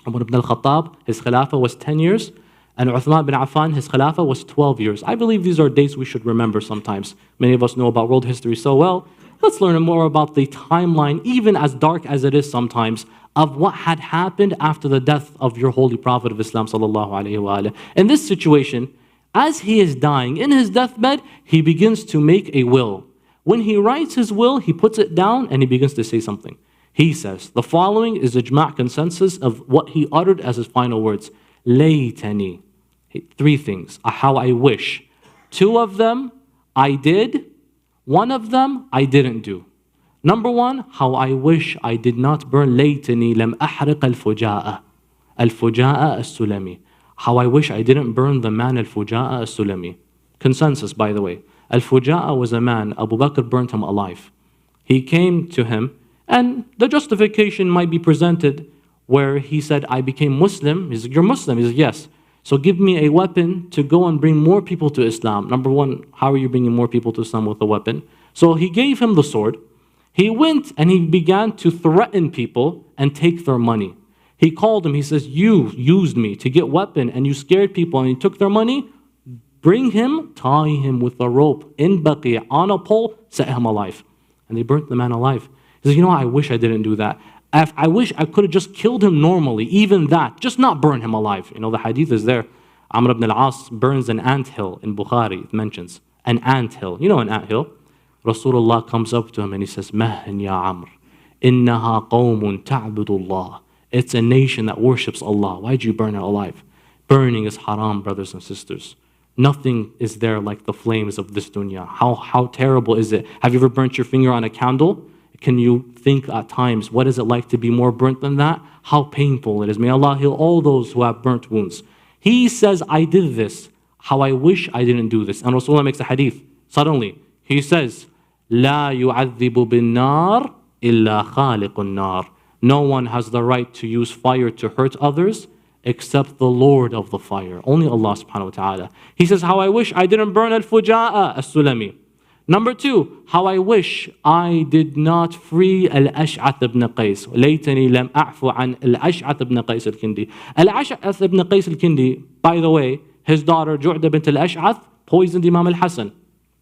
Umar ibn al-Khattab, his khilafah was 10 years. And Uthman bin Affan, his khilafah was 12 years. I believe these are dates we should remember sometimes. Many of us know about world history so well. Let's learn more about the timeline, even as dark as it is sometimes, of what had happened after the death of your holy Prophet of Islam sallallahu alaihi wasallam. In this situation, as he is dying in his deathbed, he begins to make a will. When he writes his will, he puts it down and he begins to say something. He says, the following is the ijma' consensus of what he uttered as his final words. Laytani. 3 things, how I wish. 2 of them I did, 1 of them I didn't do. Number 1, how I wish I did not burn. Laytani lam ahriq al-fuja'a. Al-fuja'a as-sulami. How I wish I didn't burn the man al-fuja'a as-sulami. Consensus, by the way. Al-fuja'a was a man, Abu Bakr burnt him alive. He came to him, and the justification might be presented where he said, I became Muslim. He said, you're Muslim? He said, yes. So give me a weapon to go and bring more people to Islam. Number one, how are you bringing more people to Islam with a weapon? So he gave him the sword. He went and he began to threaten people and take their money. He called him, he says, you used me to get weapon and you scared people and you took their money. Bring him, tie him with a rope in Baqi' on a pole, set him alive. And they burnt the man alive. He says, you know what, I wish I didn't do that. I wish I could have just killed him normally, even that, just not burn him alive. You know, the hadith is there. Amr ibn al-As burns an anthill in Bukhari, it mentions. An anthill. You know an anthill? Rasulullah comes up to him and he says, Mahin ya Amr, innaha qawmun ta'budullah. It's a nation that worships Allah. Why'd you burn it alive? Burning is haram, brothers and sisters. Nothing is there like the flames of this dunya. How terrible is it? Have you ever burnt your finger on a candle? Can you think at times, what is it like to be more burnt than that? How painful it is. May Allah heal all those who have burnt wounds. He says, I did this. How I wish I didn't do this. And Rasulullah makes a hadith. Suddenly, he says, لا يعذب بالنار إلا خالق النار. No one has the right to use fire to hurt others except the Lord of the fire. Only Allah subhanahu wa ta'ala. He says, how I wish I didn't burn al-Fuja'a as-Sulami. Number two, how I wish I did not free Al-Ash'ath ibn Qays. ليتني لم أعفو عن Al-Ash'ath ibn Qays al-Kindi. Al-Ash'ath ibn Qays al-Kindi, by the way, his daughter Ju'da bint Al-Ash'ath poisoned Imam al-Hassan.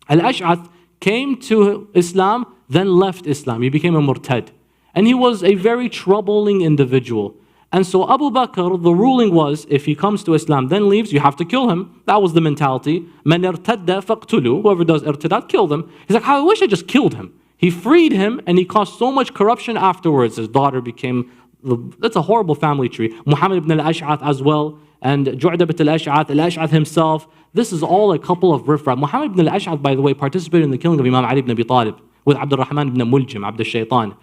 Al-Ash'ath came to Islam, then left Islam. He became a murtad. And he was a very troubling individual. And so Abu Bakr, the ruling was, if he comes to Islam, then leaves, you have to kill him. That was the mentality. Man irtadda faqtulu. Whoever does irtidad, kill them. He's like, I wish I just killed him. He freed him, and he caused so much corruption afterwards. His daughter became, that's a horrible family tree. Muhammad ibn al-Ash'ath as well, and Ju'da bint al-Ash'ath himself. This is all a couple of riffraff. Muhammad ibn al-Ash'ath, by the way, participated in the killing of Imam Ali ibn Abi Talib with Abdul Rahman ibn Muljim, Abd al-Shaytan.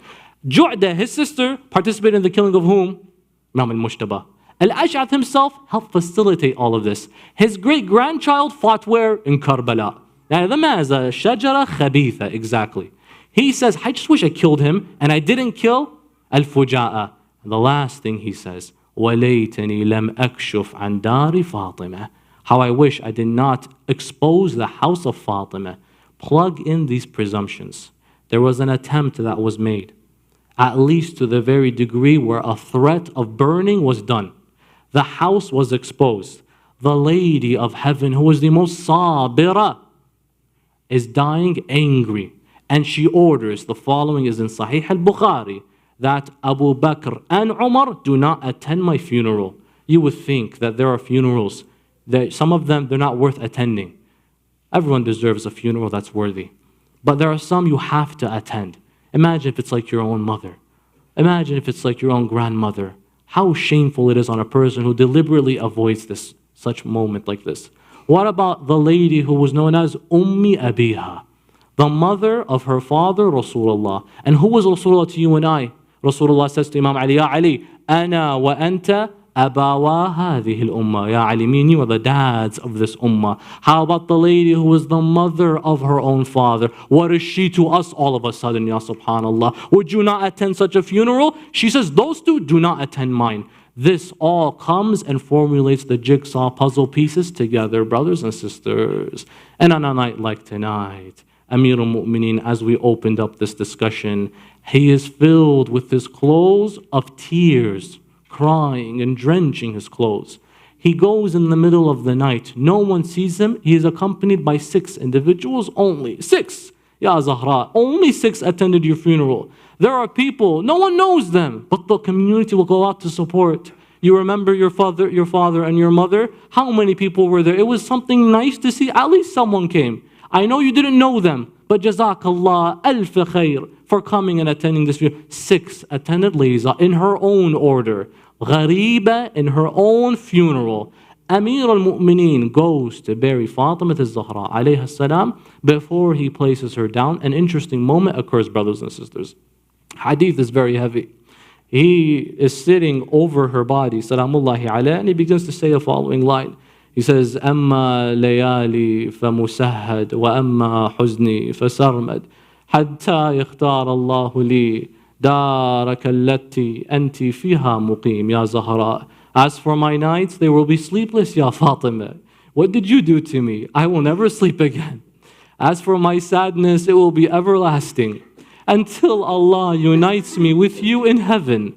Ju'da, his sister, participated in the killing of whom? Imam al-Mushtaba. Al-Ash'ath himself helped facilitate all of this. His great-grandchild fought where? In Karbala. Now the man is a shajara khabitha, exactly. He says, I just wish I killed him, and I didn't kill al-Fuja'a. And the last thing he says, وَلَيْتَنِي لَمْ أَكْشُفْ عَنْ دَارِ فَاطِمَةِ. How I wish I did not expose the house of Fatima. Plug in these presumptions. There was an attempt that was made, at least to the very degree where a threat of burning was done. The house was exposed. The lady of heaven, who is the most sabira, is dying angry. And she orders, the following is in Sahih al-Bukhari, that Abu Bakr and Umar do not attend my funeral. You would think that there are funerals, that some of them, they're not worth attending. Everyone deserves a funeral that's worthy. But there are some you have to attend. Imagine if it's like your own mother. Imagine if it's like your own grandmother. How shameful it is on a person who deliberately avoids this, such moment like this. What about the lady who was known as Ummi Abiha, the mother of her father Rasulullah? And who was Rasulullah to you and I? Rasulullah says to Imam Ali, Ya Ali, Ana wa anta abawa hadhihi al-ummah. Ya Ali, me and you are the dads of this ummah. How about the lady who was the mother of her own father? What is she to us all of a sudden, ya subhanallah? Would you not attend such a funeral? She says, those two do not attend mine. This all comes and formulates the jigsaw puzzle pieces together, brothers and sisters. And on a night like tonight, Amir al-Mu'mineen, as we opened up this discussion, he is filled with his clothes of tears, crying and drenching his clothes. He goes in the middle of the night. No one sees him. He is accompanied by 6 individuals only. 6. Ya Zahra, only 6 attended your funeral. There are people, no one knows them, but the community will go out to support. You remember your father and your mother? How many people were there? It was something nice to see. At least someone came. I know you didn't know them, but Jazakallah alf khair for coming and attending this funeral. 6 attended ladies in her own order. Ghariba in her own funeral. Amir al-Mu'mineen goes to bury Fatima al-Zahra alayha salam before he places her down. An interesting moment occurs, brothers and sisters. Hadith is very heavy. He is sitting over her body, salamullahi alayha, and he begins to say the following line. He says, أما ليالي فمسهد وأما حزني فسرمد حتى يختار الله لي دارك التي أنت فيها مقيم يا زهراء As for my nights, they will be sleepless, Ya Fatima. What did you do to me? I will never sleep again. As for my sadness, it will be everlasting until Allah unites me with you in heaven.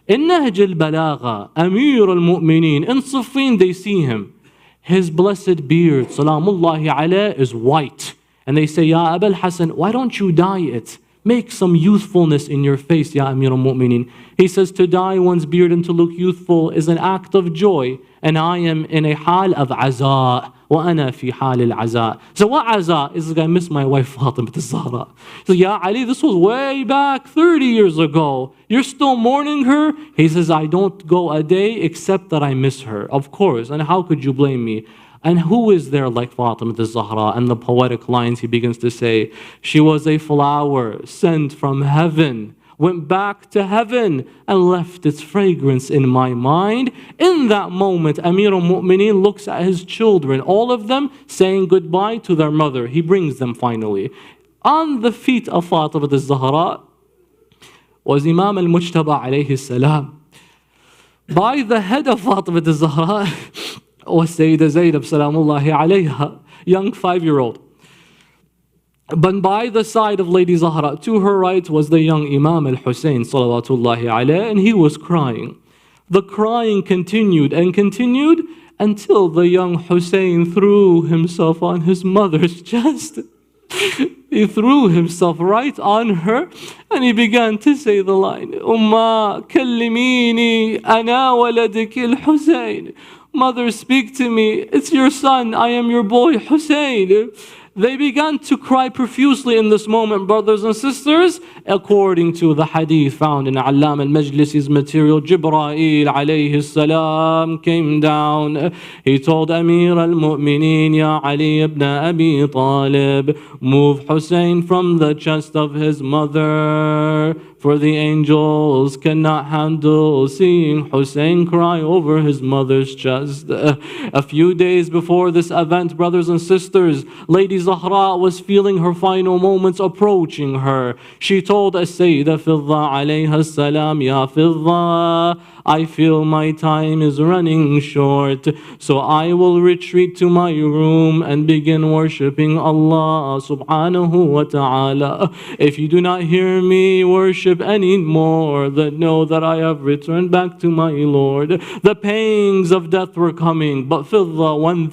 In Nahj al-Balagha, Amir al-Mu'mineen, in Siffin they see him. His blessed beard, salamullahi alayh, is white. And they say, Ya Abul Hassan, why don't you dye it? Make some youthfulness in your face, Ya Amir al-Mu'mineen. He says to dye one's beard and to look youthful is an act of joy. And I am in a hal of aza. وَأَنَا فِي حَالِ الْعَزَاءِ. So what aza? Is like, I miss my wife Fatima Zahra. So Ya Ali, this was way back 30 years ago. You're still mourning her? He says, I don't go a day except that I miss her. Of course. And how could you blame me? And who is there like Fatima Zahra? And the poetic lines he begins to say, she was a flower sent from heaven, went back to heaven and left its fragrance in my mind. In that moment, Amir al-Mu'mineen looks at his children, all of them saying goodbye to their mother. He brings them finally. On the feet of Fatima Zahra was Imam al-Mujtaba alayhi salam. By the head of Fatima Zahra was Sayyida Zainab salamullahi alayha, young 5-year-old. But by the side of Lady Zahra, to her right, was the young Imam al-Hussein salawatullahi alayh, and he was crying. The crying continued and continued until the young Hussein threw himself on his mother's chest. He threw himself right on her and he began to say the line, Umma kallimini ana waladik al-Hussein. Mother, speak to me. It's your son. I am your boy, Hussein. They began to cry profusely in this moment, brothers and sisters. According to the hadith found in Allam al-Majlisi's material, Jibreel alayhi salam came down. He told Amir al-Mu'mineen, Ya Ali ibn Abi Talib, move Hussein from the chest of his mother, for the angels cannot handle seeing Hussein cry over his mother's chest. A few days before this event, brothers and sisters, Lady Zahra was feeling her final moments approaching her. She told As-Sayyida Fidda alayha salam, Ya Fidda, I feel my time is running short, so I will retreat to my room and begin worshipping Allah subhanahu wa ta'ala. If you do not hear me worship anymore, then know that I have returned back to my Lord. The pangs of death were coming, but Fidda, one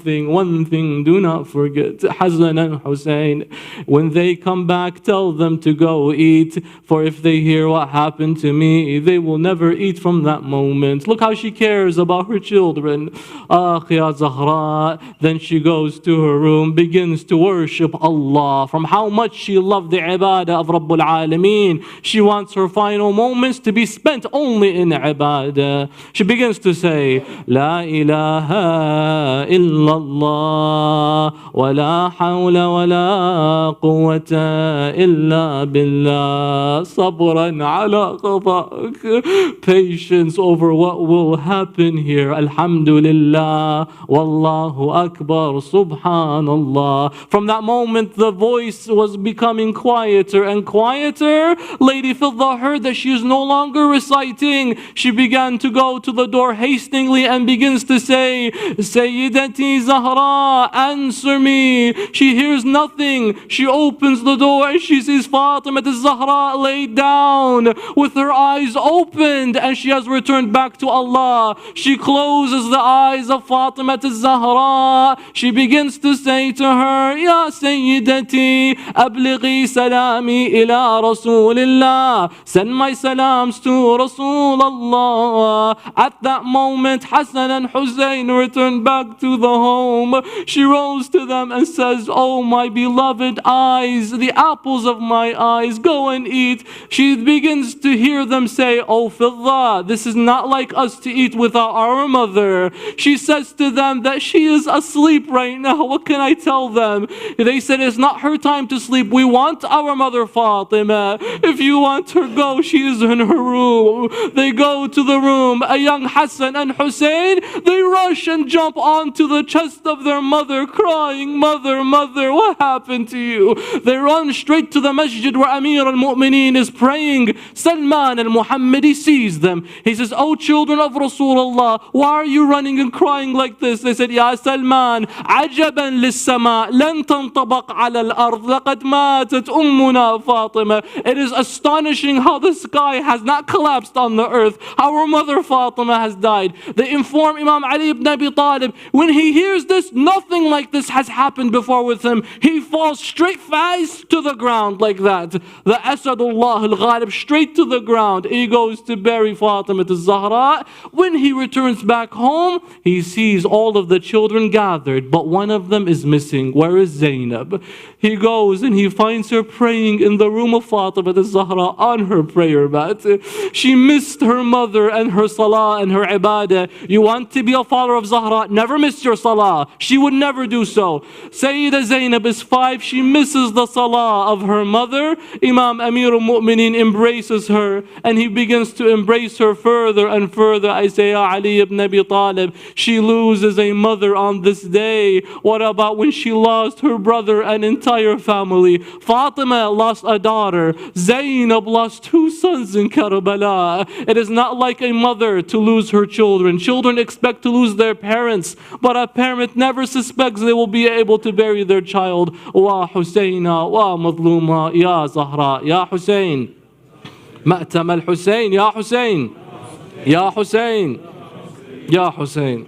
thing, do not forget. Hassan and Hussein, when they come back, tell them to go eat, for if they hear what happened to me, they will never eat from that moment. Look how she cares about her children. Ya Zahra. Then she goes to her room, begins to worship Allah. From how much she loved the ibadah of Rabbul Alameen, she wants her final moments to be spent only in ibadah. She begins to say, La ilaha illallah, wa la hawla wa la quwwata illa billah, sabran ala qada'ak. Patience over what will happen here. Alhamdulillah, wallahu akbar, subhanallah. From that moment, the voice was becoming quieter and quieter. Lady Fidda heard that she is no longer reciting. She began to go to the door hastily and begins to say, Sayyidati Zahra, answer me. She hears nothing. She opens the door and she sees Fatima Zahra laid down with her eyes opened, and she has returned back to Allah. She closes the eyes of Fatima Zahra. She begins to say to her, Ya Sayyidati, ablighi salami ila Rasulillah. Send my salams to Rasulullah. At that moment, Hassan and Hussein returned back to the home. She rose to them and says, Oh my beloved eyes, the apples of my eyes, go and eat. She begins to hear them say, Oh Fidda, this is not like us to eat without our mother. She says to them that she is asleep right now. What can I tell them? They said it's not her time to sleep. We want our mother Fatima. If you want her, go. She is in her room. They go to the room. A young Hassan and Hussein, they rush and jump onto the chest of their mother, crying, Mother, mother, what happened to you? They run straight to the masjid where Amir al-Mu'mineen is praying. Salman al-Muhammadi sees them. He says, "O children of Rasulullah, why are you running and crying like this?" They said, "Ya Salman, عجبا للسماء لن تنطبق على الأرض لقد ماتت أمنا فاطمة." It is astonishing how the sky has not collapsed on the earth, how our mother Fatima has died. They inform Imam Ali ibn Abi Talib, when he hears this, nothing like this has happened before with him. He falls straight face to the ground like that. The Asadullah al-Ghalib, straight to the ground. He goes to bury Fatima to Zahra. When he returns back home, he sees all of the children gathered, but one of them is missing. Where is Zainab? He goes and he finds her praying in the room of Fatima to Zahra on her prayer mat. She missed her mother and her salah and her ibadah. You want to be a follower of Zahra? Never miss your salah. She would never do so. Sayyida Zainab is 5. She misses the salah of her mother. Imam Amir al-Mu'mineen embraces her and he begins to embrace her further and further. I say, Ya Ali ibn Abi Talib, she loses a mother on this day. What about when she lost her brother and entire family? Fatima lost a daughter. Zainab lost 2 sons in Karbala. It is not like a mother to lose her children. Children expect to lose their parents, but a parent never suspects they will be able to bury their child. Wa Husseina, wa Madluma, Ya Zahra, Ya Hussein. Ma'tam al-Hussein, Ya Hussein. Ya Hussein. Ya Hussein.